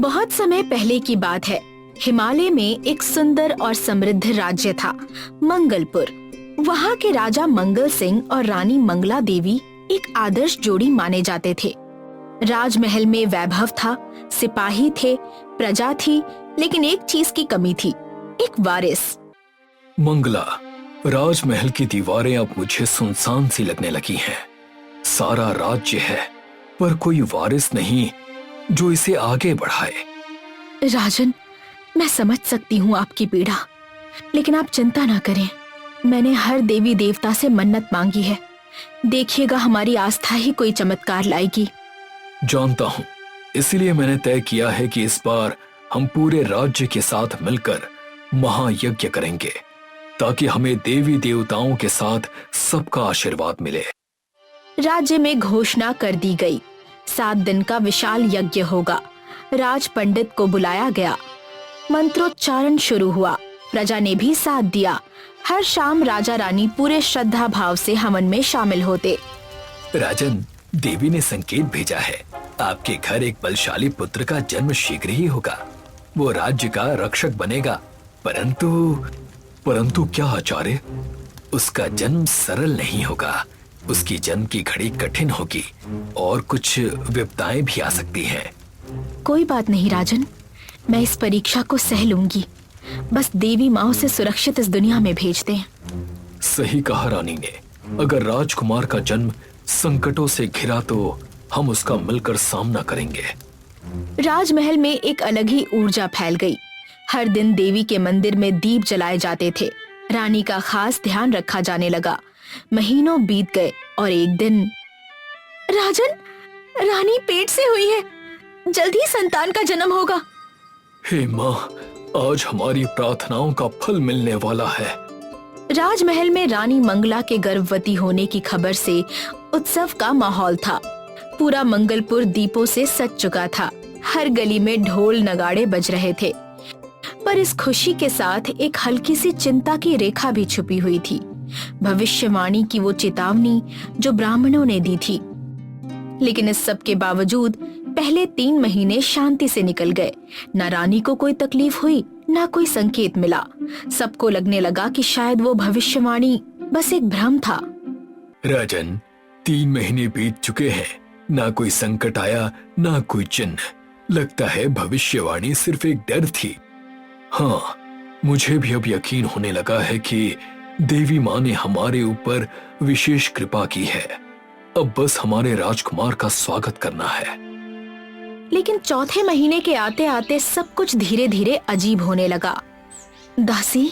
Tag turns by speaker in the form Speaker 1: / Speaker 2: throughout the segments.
Speaker 1: बहुत समय पहले की बात है। हिमालय में एक सुंदर और समृद्ध राज्य था, मंगलपुर। वहाँ के राजा मंगल सिंह और रानी मंगला देवी एक आदर्श जोड़ी माने जाते थे। राजमहल में वैभव था, सिपाही थे, प्रजा थी, लेकिन एक चीज की कमी थी, एक वारिस।
Speaker 2: मंगला, राजमहल की दीवारें अब मुझे सुनसान सी लगने लगी हैं। सारा राज्य है, पर कोई वारिस नहीं जो इसे आगे बढ़ाए।
Speaker 1: राजन, मैं समझ सकती हूँ आपकी पीड़ा, लेकिन आप चिंता ना करें। मैंने हर देवी देवता से मन्नत मांगी है। देखिएगा, हमारी आस्था ही कोई चमत्कार लाएगी।
Speaker 2: जानता हूँ, इसीलिए मैंने तय किया है कि इस बार हम पूरे राज्य के साथ मिलकर महायज्ञ करेंगे, ताकि हमें देवी देवताओं के साथ सबका आशीर्वाद मिले।
Speaker 1: राज्य में घोषणा कर दी गई, 7 दिन का विशाल यज्ञ होगा। राज पंडित को बुलाया गया, मंत्रोच्चारण शुरू हुआ, प्रजा ने भी साथ दिया। हर शाम राजा रानी पूरे श्रद्धा भाव से हवन में शामिल होते।
Speaker 2: राजन, देवी ने संकेत भेजा है, आपके घर एक बलशाली पुत्र का जन्म शीघ्र ही होगा। वो राज्य का रक्षक बनेगा। परंतु क्या आचार्य, उसका जन्म सरल नहीं होगा। उसकी जन्म की घड़ी कठिन होगी और कुछ विपदाएं भी आ सकती हैं।
Speaker 1: कोई बात नहीं राजन, मैं इस परीक्षा को सह लूंगी। बस देवी माँ उसे सुरक्षित इस दुनिया में भेज दें।
Speaker 2: सही कहा रानी ने। अगर राजकुमार का जन्म संकटों से घिरा तो हम उसका मिलकर सामना करेंगे।
Speaker 1: राजमहल में एक अलग ही ऊर्जा फैल गई। हर दिन देवी के मंदिर में दीप जलाए जाते थे। रानी का खास ध्यान रखा जाने लगा। महीनों बीत गए और एक दिन, राजन, रानी पेट से हुई है। जल्दी संतान का जन्म होगा।
Speaker 2: हे माँ, आज हमारी प्रार्थनाओं का फल मिलने वाला है।
Speaker 1: राजमहल में रानी मंगला के गर्भवती होने की खबर से उत्सव का माहौल था। पूरा मंगलपुर दीपों से सज चुका था। हर गली में ढोल नगाड़े बज रहे थे। पर इस खुशी के साथ एक हल्की सी चिंता की रेखा भी छुपी हुई थी। भविष्यवाणी की वो चेतावनी जो ब्राह्मणों ने दी थी। लेकिन इस सब के बावजूद पहले 3 महीने शांति से निकल गए। न रानी को कोई तकलीफ हुई, न कोई संकेत मिला। सबको लगने लगा कि शायद वो भविष्यवाणी बस एक भ्रम था।
Speaker 2: राजन, 3 महीने बीत चुके हैं, ना कोई संकट आया, ना कोई चिन्ह। लगता है भविष्यवाणी सिर्फ एक डर थी। हाँ, मुझे भी अब यकीन होने लगा है कि देवी माँ ने हमारे ऊपर विशेष कृपा की है। अब बस हमारे राजकुमार का स्वागत करना है।
Speaker 1: लेकिन चौथे महीने के आते आते सब कुछ धीरे धीरे अजीब होने लगा। दासी,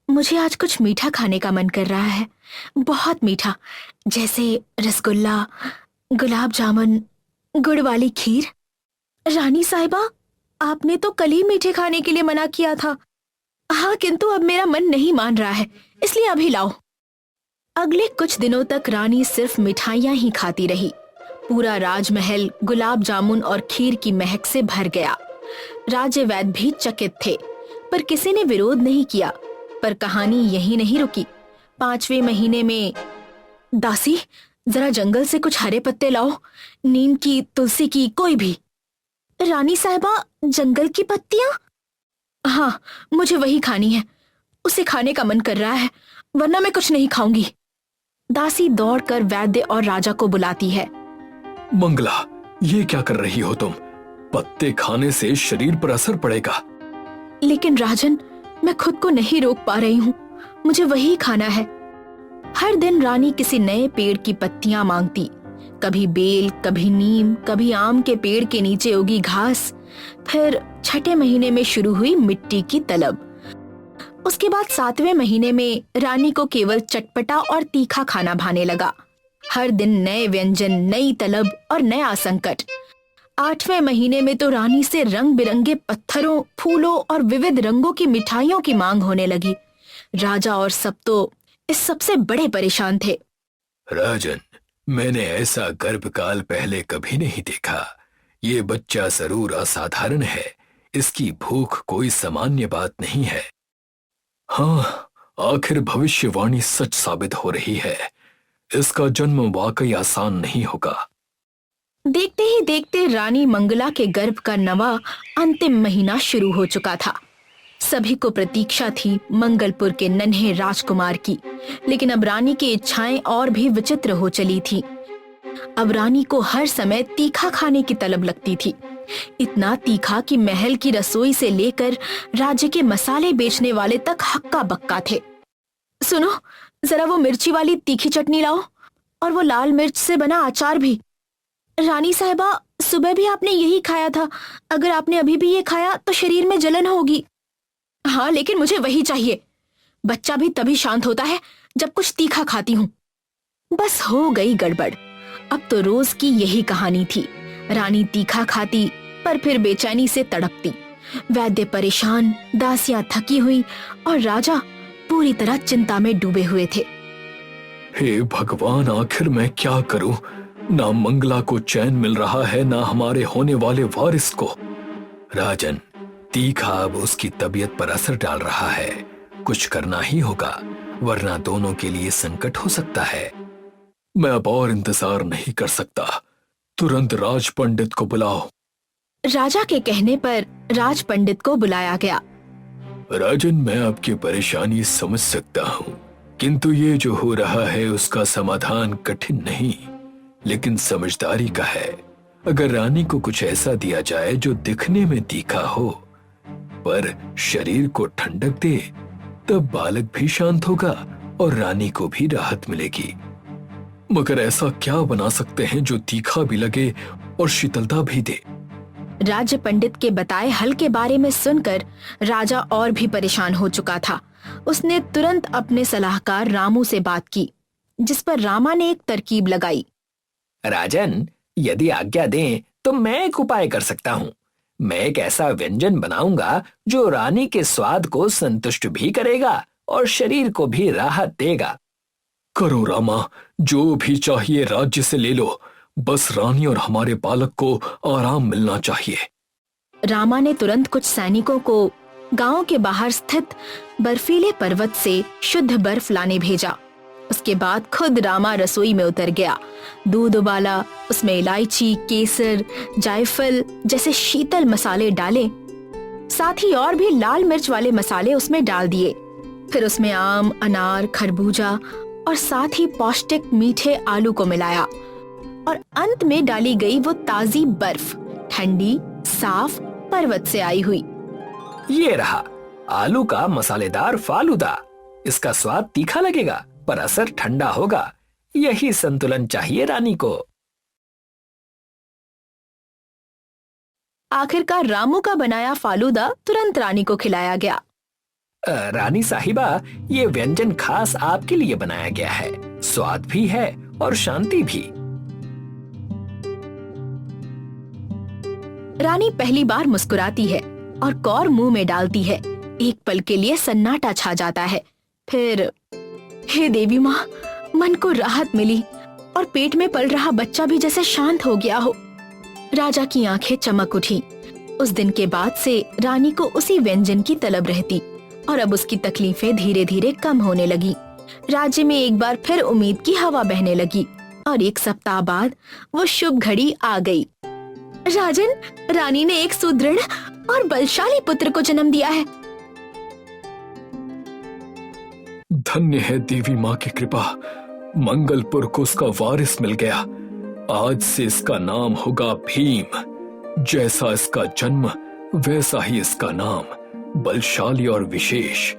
Speaker 1: मुझे आज कुछ मीठा खाने का मन कर रहा है, बहुत मीठा, जैसे रसगुल्ला, गुलाब जामुन, गुड़ वाली खीर। रानी साहिबा, आपने तो कल ही मीठे खाने के लिए मना किया था। हाँ, किंतु अब मेरा मन नहीं मान रहा है, इसलिए अभी लाओ। अगले कुछ दिनों तक रानी सिर्फ मिठाइयां ही खाती रही। पूरा राजमहल गुलाब जामुन और खीर की महक से भर गया। राज्य वैद्य भी चकित थे, पर किसी ने विरोध नहीं किया। पर कहानी यही नहीं रुकी। 5वें महीने में, दासी, जरा जंगल से कुछ हरे पत्ते लाओ, नीम की, तुलसी की, कोई भी। रानी साहिबा, जंगल की पत्तियां? हाँ, मुझे वही खानी है। उसे खाने का मन कर रहा है, वरना मैं कुछ नहीं खाऊंगी। दासी दौड़कर वैद्य और राजा को बुलाती है।
Speaker 2: मंगला, ये क्या कर रही हो तुम? पत्ते खाने से शरीर पर असर पड़ेगा।
Speaker 1: लेकिन राजन, मैं खुद को नहीं रोक पा रही हूँ, मुझे वही खाना है। हर दिन रानी किसी नए पेड़ की पत्तियां मांगती। कभी बेल, कभी नीम, कभी आम के पेड़ के नीचे उगी घास। फिर 6ठे महीने में शुरू हुई मिट्टी की तलब। उसके बाद 7वें महीने में रानी को केवल चटपटा और तीखा खाना भाने लगा। हर दिन नए व्यंजन, नई तलब और नया संकट। 8वें महीने में तो रानी से रंग बिरंगे पत्थरों, फूलों और विविध रंगों की मिठाइयों की मांग होने लगी। राजा और सब तो इस सबसे बड़े परेशान थे।
Speaker 2: राजन, मैंने ऐसा गर्भकाल पहले कभी नहीं देखा। ये बच्चा जरूर असाधारण है। इसकी भूख कोई सामान्य बात नहीं है। हाँ, आखिर भविष्यवाणी सच साबित हो रही है। इसका जन्म वाकई आसान नहीं होगा।
Speaker 1: देखते ही देखते रानी मंगला के गर्भ का नवा अंतिम महीना शुरू हो चुका था। सभी को प्रतीक्षा थी मंगलपुर के नन्हे राजकुमार की, लेकिन अब रानी की इच्छाएं और भी विचित्र हो चली थीं। अब रानी को हर समय तीखा खाने की तलब लगती थी, इतना तीखा कि महल की रसोई से लेकर राज्य के मसाले बेचने वाले तक हक्का बक्का थे। सुनो, जरा वो मिर्ची वाली तीखी चटनी लाओ और वो लाल मिर्च से बना अचार भी। रानी साहिबा, सुबह भी आपने यही खाया था, अगर आपने अभी भी ये खाया तो शरीर में जलन होगी। हाँ, लेकिन मुझे वही चाहिए। बच्चा भी तभी शांत होता है जब कुछ तीखा खाती हूँ। बस हो गई गड़बड़। अब तो रोज की यही कहानी थी। रानी तीखा खाती पर फिर बेचैनी से तड़पती। वैद्य परेशान, दासियां थकी हुई और राजा पूरी तरह चिंता में डूबे हुए थे।
Speaker 2: हे भगवान, आखिर मैं क्या करूं? ना मंगला को चैन मिल रहा है, ना हमारे होने वाले वारिस को। राजन, तीखा अब उसकी तबीयत पर असर डाल रहा है। कुछ करना ही होगा, वरना दोनों के लिए संकट हो सकता है। मैं अब और इंतजार नहीं कर सकता। तुरंत राज पंडित को बुलाओ।
Speaker 1: राजा के कहने पर राज पंडित को बुलाया गया।
Speaker 2: राजन, मैं आपकी परेशानी समझ सकता हूँ, किंतु ये जो हो रहा है उसका समाधान कठिन नहीं, लेकिन समझदारी का है। अगर रानी को कुछ ऐसा दिया जाए जो दिखने में तीखा हो पर शरीर को ठंडक दे, तब बालक भी शांत होगा और रानी को भी राहत मिलेगी। मगर ऐसा क्या बना सकते हैं जो तीखा भी लगे और शीतलता भी दे?
Speaker 1: राज्य पंडित के बताए हल के बारे में सुनकर राजा और भी परेशान हो चुका था। उसने तुरंत अपने सलाहकार रामू से बात की, जिस पर रामा ने एक तरकीब लगाई।
Speaker 3: राजन, यदि आज्ञा दें तो मैं एक उपाय कर सकता हूँ। मैं एक ऐसा व्यंजन बनाऊंगा जो रानी के स्वाद को संतुष्ट भी करेगा और शरीर को भी राहत देगा।
Speaker 2: करो रामा, जो भी चाहिए राज्य से ले लो, बस रानी और हमारे बालक को आराम मिलना चाहिए।
Speaker 1: रामा ने तुरंत कुछ सैनिकों को गांव के बाहर स्थित बर्फीले पर्वत से शुद्ध बर्फ लाने भेजा। उसके बाद खुद रामा रसोई में उतर गया। दूध उबाला, उसमें इलायची, केसर, जायफल जैसे शीतल मसाले डाले, साथ ही और भी लाल मिर्च वाले मसाले उसमें डाल दिए। फिर उसमें आम, अनार, खरबूजा और साथ ही पौष्टिक मीठे आलू को मिलाया और अंत में डाली गई वो ताजी बर्फ, ठंडी, साफ, पर्वत से आई हुई।
Speaker 3: ये रहा आलू का मसालेदार फालूदा। इसका स्वाद तीखा लगेगा पर असर ठंडा होगा। यही संतुलन चाहिए रानी को।
Speaker 1: आखिरकार रामू का बनाया फालूदा तुरंत रानी को खिलाया गया।
Speaker 3: रानी साहिबा, ये व्यंजन खास आपके लिए बनाया गया है। स्वाद भी है और शांति भी।
Speaker 1: रानी पहली बार मुस्कुराती है और कौर मुंह में डालती है। एक पल के लिए सन्नाटा छा जाता है। फिर, हे देवी माँ, मन को राहत मिली और पेट में पल रहा बच्चा भी जैसे शांत हो गया हो। राजा की आंखें चमक उठी। उस दिन के बाद से रानी को उसी व्यंजन की तलब रहती और अब उसकी तकलीफें धीरे धीरे कम होने लगी। राज्य में एक बार फिर उम्मीद की हवा बहने लगी और एक सप्ताह बाद वो शुभ घड़ी आ गई। राजन, रानी ने एक सुदृढ़ और बलशाली पुत्र को जन्म दिया है।
Speaker 2: धन्य है देवी माँ की कृपा, मंगलपुर को उसका वारिस मिल गया। आज से इसका नाम होगा भीम। जैसा इसका जन्म वैसा ही इसका नाम, बलशाली और विशेष।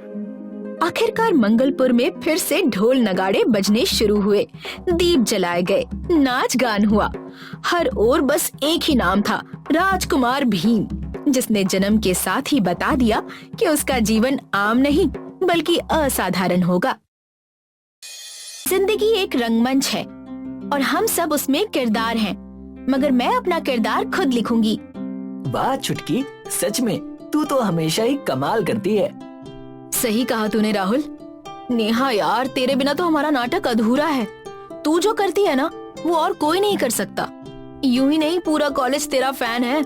Speaker 1: आखिरकार मंगलपुर में फिर से ढोल नगाड़े बजने शुरू हुए, दीप जलाए गए, नाच गान हुआ। हर ओर बस एक ही नाम था, राजकुमार भीम, जिसने जन्म के साथ ही बता दिया कि उसका जीवन आम नहीं बल्कि असाधारण होगा। जिंदगी एक रंगमंच है और हम सब उसमें किरदार हैं, मगर मैं अपना किरदार खुद लिखूंगी।
Speaker 3: वाह चुटकी, सच में तू तो हमेशा ही कमाल करती है।
Speaker 1: सही कहा तूने राहुल। नेहा यार, तेरे बिना तो हमारा नाटक अधूरा है। तू जो करती है ना, वो और कोई नहीं कर सकता। यूं ही नहीं, पूरा कॉलेज तेरा फैन है।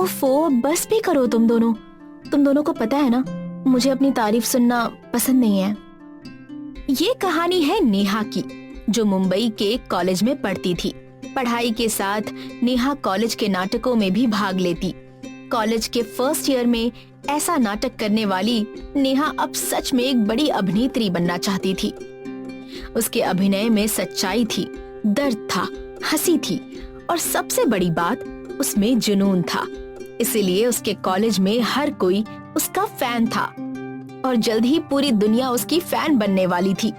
Speaker 1: ओफो, बस भी करो तुम दोनों। तुम दोनों को पता है ना, मुझे अपनी तारीफ सुनना पसंद नहीं है। ये कहानी है नेहा की, जो मुंबई के कॉलेज में पढ़ती थी। पढ़ाई के साथ नेहा कॉलेज के नाटकों में भी भाग लेती। कॉलेज के फर्स्ट ईयर में ऐसा नाटक करने वाली नेहा अब सच में एक बड़ी अभिनेत्री बनना चाहती थी। उसके अभिनय में सच्चाई थी, दर्द था, हंसी थी और सबसे बड़ी बात उसमें जुनून था। इसीलिए उसके कॉलेज में हर कोई उसका फैन था और जल्द ही पूरी दुनिया उसकी फैन बनने वाली थी।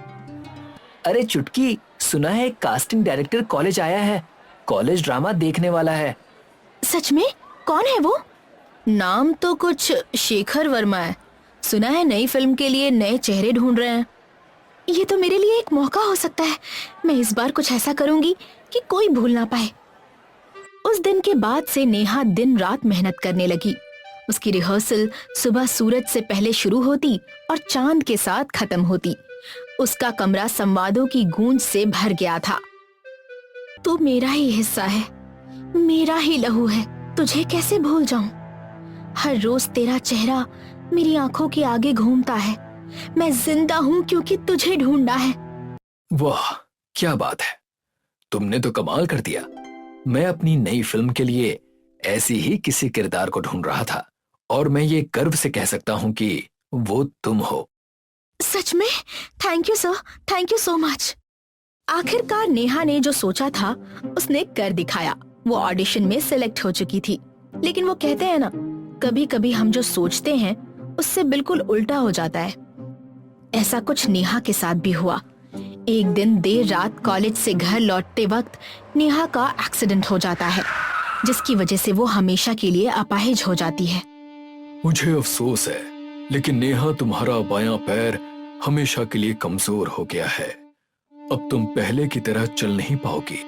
Speaker 3: अरे चुटकी, सुना है कास्टिंग डायरेक्टर कॉलेज आया है, कॉलेज ड्रामा देखने वाला है।
Speaker 1: सच में? कौन है वो? नाम तो कुछ शेखर वर्मा है। सुना है नई फिल्म के लिए नए चेहरे ढूंढ रहे हैं। ये तो मेरे लिए एक मौका हो सकता है। मैं इस बार कुछ ऐसा करूंगी कि कोई भूल ना पाए। उस दिन के बाद से नेहा दिन रात मेहनत करने लगी। उसकी रिहर्सल सुबह सूरज से पहले शुरू होती और चांद के साथ खत्म होती। उसका कमरा संवादों की गूंज से भर गया था। तू मेरा ही हिस्सा है, मेरा ही लहू है, तुझे कैसे भूल जाऊं? हर रोज तेरा चेहरा मेरी आंखों के आगे घूमता है। मैं जिंदा हूं क्योंकि तुझे ढूंढा है।
Speaker 2: वाह, क्या बात है, तुमने तो कमाल कर दिया। मैं अपनी नई फिल्म के लिए ऐसी ही किसी किरदार को ढूंढ रहा था और मैं ये गर्व से कह सकता हूँ कि वो तुम हो।
Speaker 1: सच में? Thank you sir, thank you so much. आखिरकार नेहा ने जो सोचा था उसने कर दिखाया। वो ऑडिशन में सिलेक्ट हो चुकी थी। लेकिन वो कहते हैं ना, कभी कभी हम जो सोचते हैं उससे बिल्कुल उल्टा हो जाता है। ऐसा कुछ नेहा के साथ भी हुआ। एक दिन देर रात कॉलेज से घर लौटते वक्त नेहा का एक्सीडेंट हो जाता है, जिसकी वजह से वो हमेशा के लिए अपाहिज हो जाती है।
Speaker 2: मुझे अफसोस है, लेकिन नेहा, तुम्हारा बायां पैर हमेशा के लिए कमजोर हो गया है। अब तुम पहले की तरह चल नहीं पाओगी।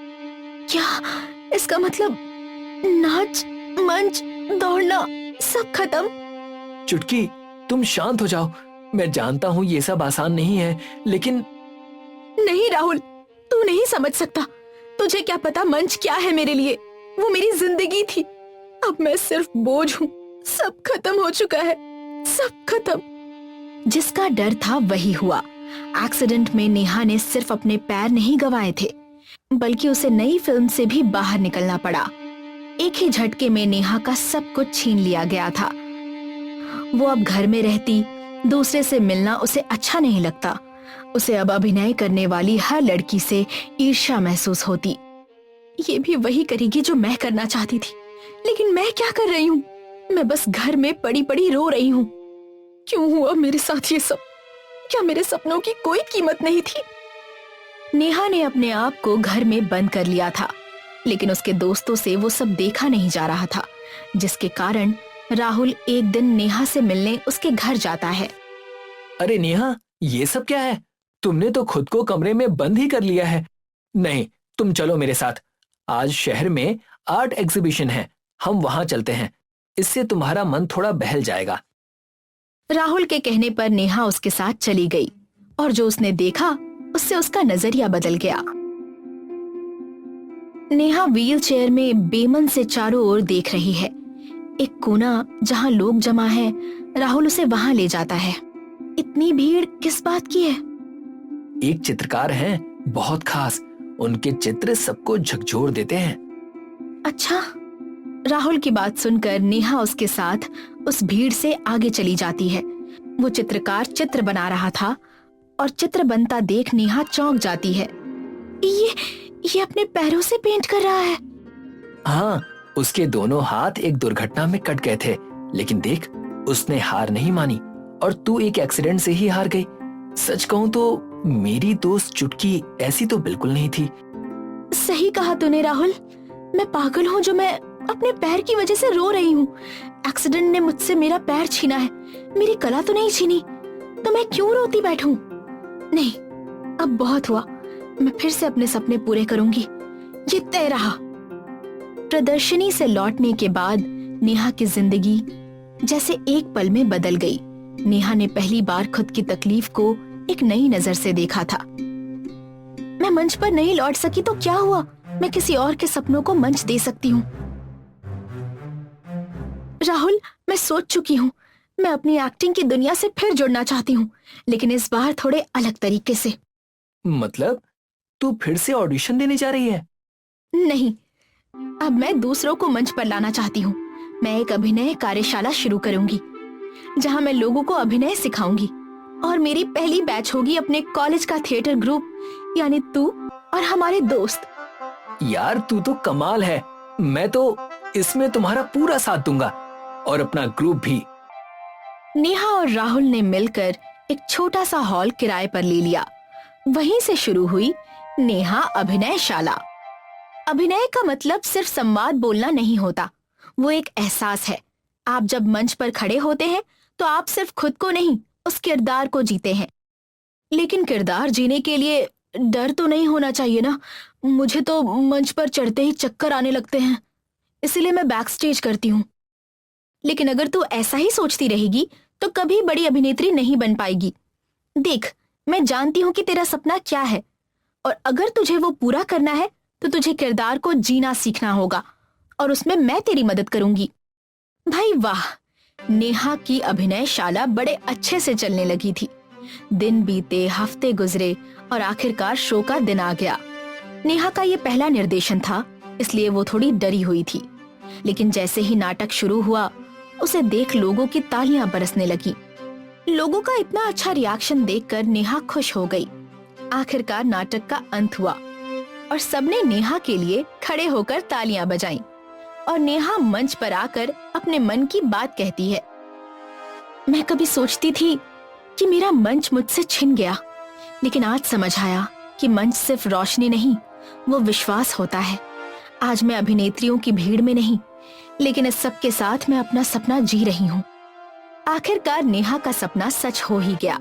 Speaker 1: क्या इसका मतलब नाच, मंच, दौड़ना सब खत्म?
Speaker 3: चुटकी, तुम शांत हो जाओ। मैं जानता हूँ ये सब आसान नहीं है, लेकिन
Speaker 1: नहीं राहुल, तू नहीं समझ सकता। तुझे क्या पता मंच क्या है मेरे लिए? वो मेरी जिंदगी थी। अब मैं सिर्फ बोझ हूँ। सब खत्म हो चुका है, सब खत्म। जिसका डर था वही हुआ। एक्सीडेंट में नेहा ने सिर्फ अपने पैर नहीं गंवाए थे, बल्कि उसे नई फिल्म से भी बाहर निकलना पड़ा। एक ही झटके में नेहा का सब कुछ छीन लिया गया था। वो अब घर में रहती, दूसरे से मिलना उसे अच्छा नहीं लगता। उसे अब अभिनय करने वाली हर लड़की से ईर्ष्या महसूस होती। ये भी वही करेगी जो मैं करना चाहती थी, लेकिन मैं क्या कर रही हूँ? मैं बस घर में पड़ी पड़ी रो रही हूँ। क्यों हुआ मेरे साथ ये सब? क्या मेरे सपनों की कोई कीमत नहीं थी? नेहा ने अपने आप को घर में बंद कर लिया था, लेकिन उसके दोस्तों से वो सब देखा नहीं जा रहा था, जिसके कारण राहुल एक दिन नेहा से मिलने उसके घर जाता है।
Speaker 3: अरे नेहा, ये सब क्या है? तुमने तो खुद को कमरे में बंद ही कर लिया है। नहीं, तुम चलो मेरे साथ। आज शहर में आर्ट एग्जीबिशन है, हम वहां चलते हैं। इससे तुम्हारा मन थोड़ा बहल जाएगा।
Speaker 1: राहुल के कहने पर नेहा उसके साथ चली गई और जो उसने देखा उससे उसका नजरिया बदल गया। नेहा व्हील चेयर में बेमन से चारों ओर देख रही है। एक कोना जहां लोग जमा है, राहुल उसे वहां ले जाता है। इतनी भीड़ किस बात की है?
Speaker 3: एक चित्रकार हैं, बहुत खास। उनके चित्र सबको झकझोर देते हैं।
Speaker 1: अच्छा। राहुल की बात सुनकर नेहा उसके साथ उस भीड़ से आगे चली जाती है। वो चित्रकार चित्र बना रहा था और चित्र बनता देख नेहा चौंक जाती है। ये अपने पैरों से पेंट कर रहा है।
Speaker 3: हाँ, उसके दोनों हाथ एक दुर्घटना में कट गए थे, लेकिन देख, उसने हार नहीं मानी और तू एक एक्सीडेंट से ही हार गई। सच कहूँ तो मेरी दोस्त चुटकी ऐसी तो बिल्कुल नहीं थी।
Speaker 1: सही कहा तूने राहुल। मैं पागल हूँ जो मैं अपने पैर की वजह से रो रही हूँ। एक्सीडेंट ने मुझसे मेरा पैर छीना है, मेरी कला तो नहीं छीनी, तो मैं क्यों रोती बैठूं? नहीं, अब बहुत हुआ। मैं फिर से अपने सपने पूरे करूंगी, ये तय रहा। प्रदर्शनी से लौटने के बाद नेहा की जिंदगी जैसे एक पल में बदल गई। नेहा ने पहली बार खुद की तकलीफ को एक नई नजर से देखा था। मैं मंच पर नहीं लौट सकी तो क्या हुआ? मैं किसी और के सपनों को मंच दे सकती हूँ। राहुल, मैं सोच चुकी हूँ। मैं अपनी एक्टिंग की दुनिया से फिर जुड़ना चाहती हूँ, लेकिन इस बार थोड़े अलग तरीके से।
Speaker 3: मतलब तू फिर से ऑडिशन देने जा रही है?
Speaker 1: नहीं, अब मैं दूसरों को मंच पर लाना चाहती हूँ। मैं एक अभिनय कार्यशाला शुरू करूंगी जहाँ मैं लोगों को अभिनय सिखाऊंगी और मेरी पहली बैच होगी अपने कॉलेज का थिएटर ग्रुप, यानी तू और हमारे दोस्त।
Speaker 3: यार तू तो कमाल है, मैं तो इसमें तुम्हारा पूरा साथ दूंगा और अपना ग्रुप भी।
Speaker 1: नेहा और राहुल ने मिलकर एक छोटा सा हॉल किराए पर ले लिया। वहीं से शुरू हुई नेहा अभिनयशाला। अभिनय का मतलब सिर्फ संवाद बोलना नहीं होता, वो एक एहसास है। आप जब मंच पर खड़े होते हैं तो आप सिर्फ खुद को नहीं, उस किरदार को जीते हैं। लेकिन किरदार जीने के लिए डर तो नहीं होना चाहिए ना। मुझे तो मंच पर चढ़ते ही चक्कर आने लगते हैं, इसलिए मैं बैक स्टेज करती हूँ। लेकिन अगर तू ऐसा ही सोचती रहेगी तो कभी बड़ी अभिनेत्री नहीं बन पाएगी। देख, मैं जानती हूँ कि तेरा सपना क्या है, और अगर तुझे वो पूरा करना है तो तुझे किरदार को जीना सीखना होगा, और उसमें मैं तेरी मदद करूंगी। भाई वाह, नेहा की अभिनयशाला बड़े अच्छे से चलने लगी थी। दिन बीते, हफ्ते गुजरे और आखिरकार शो का दिन आ गया। नेहा का ये पहला निर्देशन था, इसलिए वो थोड़ी डरी हुई थी। लेकिन जैसे ही नाटक शुरू हुआ, उसे देख लोगों की तालियां बरसने लगी। लोगों का इतना अच्छा रिएक्शन देखकर नेहा खुश हो गई। आखिरकार नाटक का अंत हुआ और सबने नेहा के लिए खड़े होकर तालियां बजाईं और नेहा मंच पर आकर अपने मन की बात कहती है। मैं कभी सोचती थी कि मेरा मंच मुझसे छिन गया, लेकिन आज समझ आया कि मंच सिर्फ रोशनी नहीं, वो विश्वास होता है। आज मैं अभिनेत्रियों की भीड़ में नहीं, लेकिन इस सब के साथ मैं अपना सपना जी रही हूँ। आखिरकार नेहा का सपना सच हो ही गया।